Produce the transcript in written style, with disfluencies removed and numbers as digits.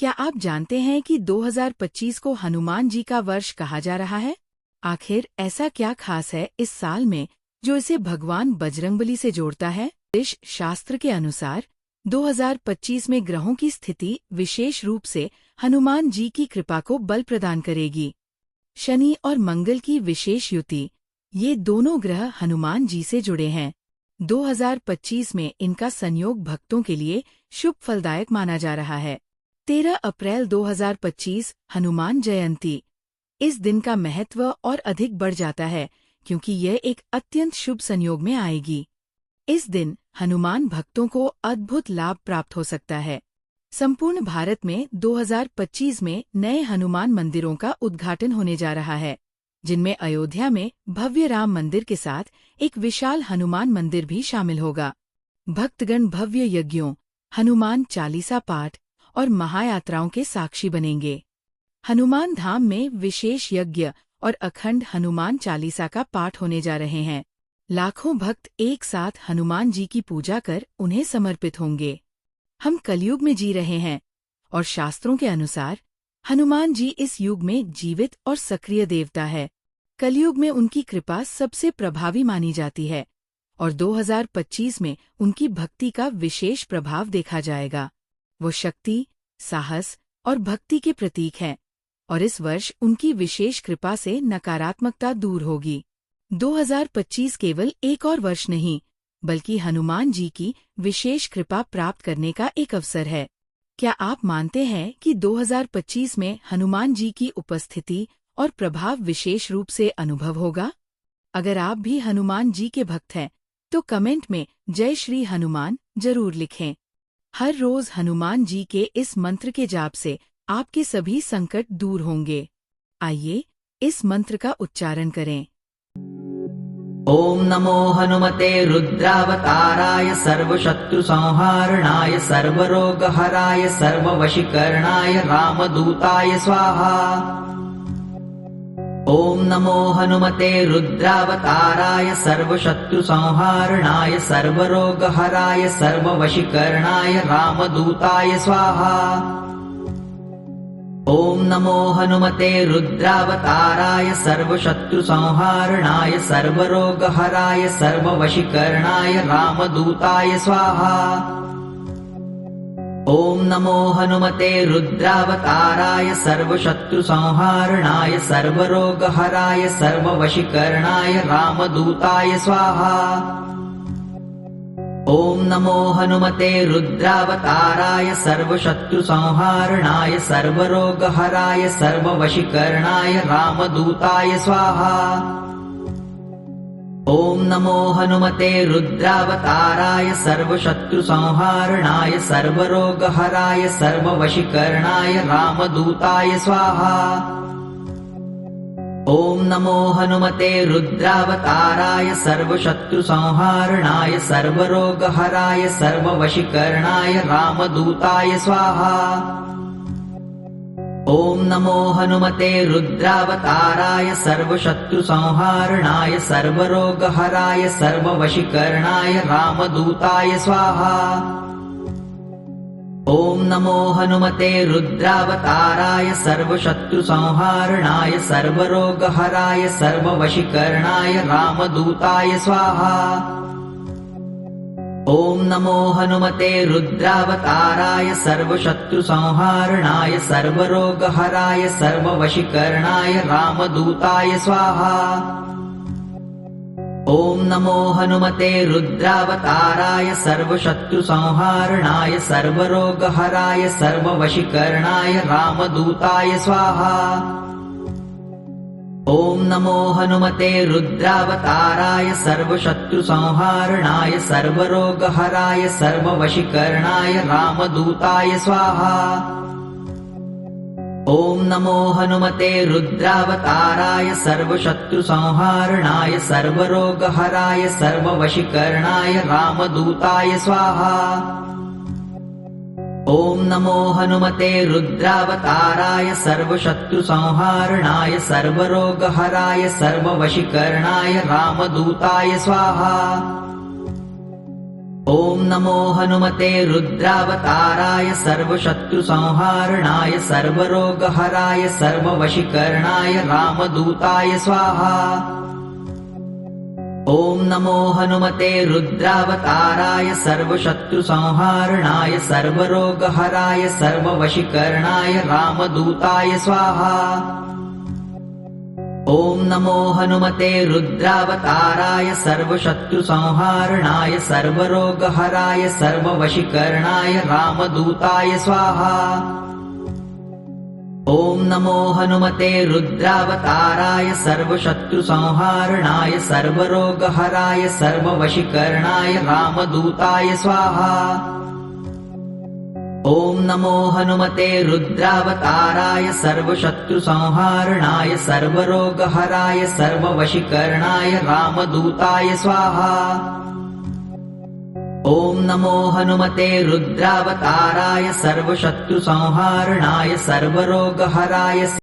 क्या आप जानते हैं कि 2025 को हनुमान जी का वर्ष कहा जा रहा है? आखिर ऐसा क्या खास है इस साल में जो इसे भगवान बजरंगबली से जोड़ता है? ज्योतिष शास्त्र के अनुसार 2025 में ग्रहों की स्थिति विशेष रूप से हनुमान जी की कृपा को बल प्रदान करेगी। शनि और मंगल की विशेष युति, ये दोनों ग्रह हनुमान जी से जुड़े हैं। 2025 में इनका संयोग भक्तों के लिए शुभ फलदायक माना जा रहा है। 13 अप्रैल 2025 हनुमान जयंती। इस दिन का महत्व और अधिक बढ़ जाता है क्योंकि यह एक अत्यंत शुभ संयोग में आएगी। इस दिन हनुमान भक्तों को अद्भुत लाभ प्राप्त हो सकता है। संपूर्ण भारत में 2025 में नए हनुमान मंदिरों का उद्घाटन होने जा रहा है, जिनमें अयोध्या में भव्य राम मंदिर के साथ एक विशाल हनुमान मंदिर भी शामिल होगा। भक्तगण भव्य यज्ञों, हनुमान चालीसा पाठ और महायात्राओं के साक्षी बनेंगे। हनुमान धाम में विशेष यज्ञ और अखंड हनुमान चालीसा का पाठ होने जा रहे हैं। लाखों भक्त एक साथ हनुमान जी की पूजा कर उन्हें समर्पित होंगे। हम कलयुग में जी रहे हैं और शास्त्रों के अनुसार हनुमान जी इस युग में जीवित और सक्रिय देवता है। कलयुग में उनकी कृपा सबसे प्रभावी मानी जाती है और 2025 में उनकी भक्ति का विशेष प्रभाव देखा जाएगा। वो शक्ति, साहस और भक्ति के प्रतीक हैं और इस वर्ष उनकी विशेष कृपा से नकारात्मकता दूर होगी। 2025 केवल एक और वर्ष नहीं, बल्कि हनुमान जी की विशेष कृपा प्राप्त करने का एक अवसर है। क्या आप मानते हैं कि 2025 में हनुमान जी की उपस्थिति और प्रभाव विशेष रूप से अनुभव होगा? अगर आप भी हनुमान जी के भक्त हैं, तो कमेंट में जय श्री हनुमान जरूर लिखें। हर रोज हनुमान जी के इस मंत्र के जाप से आपके सभी संकट दूर होंगे। आइए इस मंत्र का उच्चारण करें। ओम नमो हनुमते रुद्रावताराय सर्वशत्रु संहारणाय सर्वरोगहराय सर्ववशीकरणाय रामदूताय स्वाहा। ओम नमो हनुमते रुद्रावताराय सर्वशत्रु संहारणाय सर्वरोगहराय सर्ववशीकरणाय रामदूताय स्वाहा। ओम नमो हनुमते रुद्रावताराय सर्वशत्रु संहारणाय सर्वरोगहराय सर्ववशीकरणाय रामदूताय स्वाहा। ओम नमो हनुमते रुद्रावताराय सर्वशत्रु संहारणाय सर्वरोगहराय सर्ववशीकरणाय रामदूताय स्वाहा। ओम नमो हनुमते रुद्रावताराय सर्वशत्रु संहारणाय सर्वरोगहराय सर्ववशीकरणाय रामदूताय स्वाहा। ओम नमो हनुमते रुद्रावताराय सर्वशत्रु संहारणाय सर्वरोगहराय सर्ववशीकरणाय रामदूताय स्वाहा। ओम नमो हनुमते रुद्रावताराय सर्वशत्रु संहारणाय सर्वरोगहराय सर्ववशीकरणाय रामदूताय स्वाहा। ओम नमो हनुमते रुद्रावताराय सर्वशत्रु संहारणाय सर्वरोगहराय सर्ववशीकरणाय रामदूताय स्वाहा। ओम नमो हनुमते रुद्रावताराय सर्वशत्रु संहारणाय सर्वरोगहराय सर्ववशीकरणाय रामदूताय स्वाहा। ओम नमो हनुमते रुद्रावताराय सर्वशत्रु संहारणाय सर्वरोगहराय सर्ववशीकरणाय रामदूताय स्वाहा। ओम नमो हनुमते रुद्रावताराय सर्वशत्रु संहारणाय सर्वरोगहराय सर्ववशीकरणाय रामदूताय स्वाहा। ओम नमो हनुमते रुद्रावताराय सर्वशत्रु संहारणाय सर्वरोगहराय सर्ववशीकरणाय रामदूताय स्वाहा। ओम नमो हनुमते रुद्रावताराय सर्वशत्रु संहारणाय सर्वरोगहराय सर्ववशीकरणाय रामदूताय स्वाहा। ओम नमो हनुमते रुद्रावताराय सर्वशत्रु संहारणाय सर्वरोगहराय सर्ववशीकरणाय रामदूताय स्वाहा। ॐ नमो हनुमते रुद्रावताराय सर्वशत्रुसंहारणाय सर्वरोगहराय सर्ववशीकरणाय रामदूताय स्वाहा। ॐ नमो हनुमते रुद्रावताराय सर्वशत्रुसंहारणाय सर्वरोगहराय सर्ववशीकरणाय रामदूताय स्वाहा। ॐ नमो हनुमते रुद्रावताराय सर्वशत्रुसंहारणाय सर्वरोगहराय सर्ववशीकरणाय रामदूताय स्वाहा। ॐ नमो हनुमते रुद्रावताराय सर्वशत्रुसंहारणाय सर्वरोगहराय सर्ववशीकरणाय रामदूताय स्वाहा। ॐ नमो हनुमते रुद्रावताराय सर्वशत्रुसंहारणाय सर्वरोगहराय सर्ववशीकरणाय रामदूताय स्वाहा। ॐ नमो हनुमते रुद्रावताराय सर्वशत्रुसंहारणाय सर्वरोगहराय